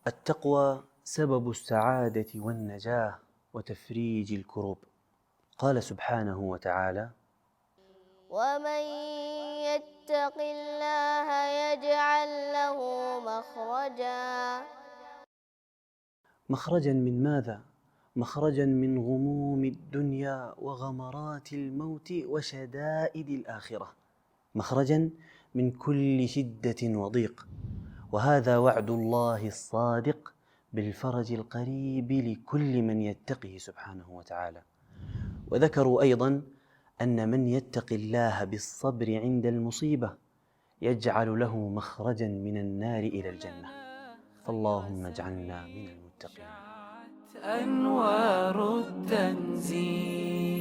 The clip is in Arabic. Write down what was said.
التقوى سبب السعادة والنجاة وتفريج الكروب. قال سبحانه وتعالى: ومن يتق الله يجعل له مخرجا. مخرجا من ماذا؟ مخرجا من غموم الدنيا وغمرات الموت وشدائد الآخرة، مخرجا من كل شدة وضيق. وهذا وعد الله الصادق بالفرج القريب لكل من يتقه سبحانه وتعالى. وذكروا أيضا أن من يتق الله بالصبر عند المصيبة يجعل له مخرجا من النار إلى الجنة. فاللهم اجعلنا من المتقين. أنوار التنزيل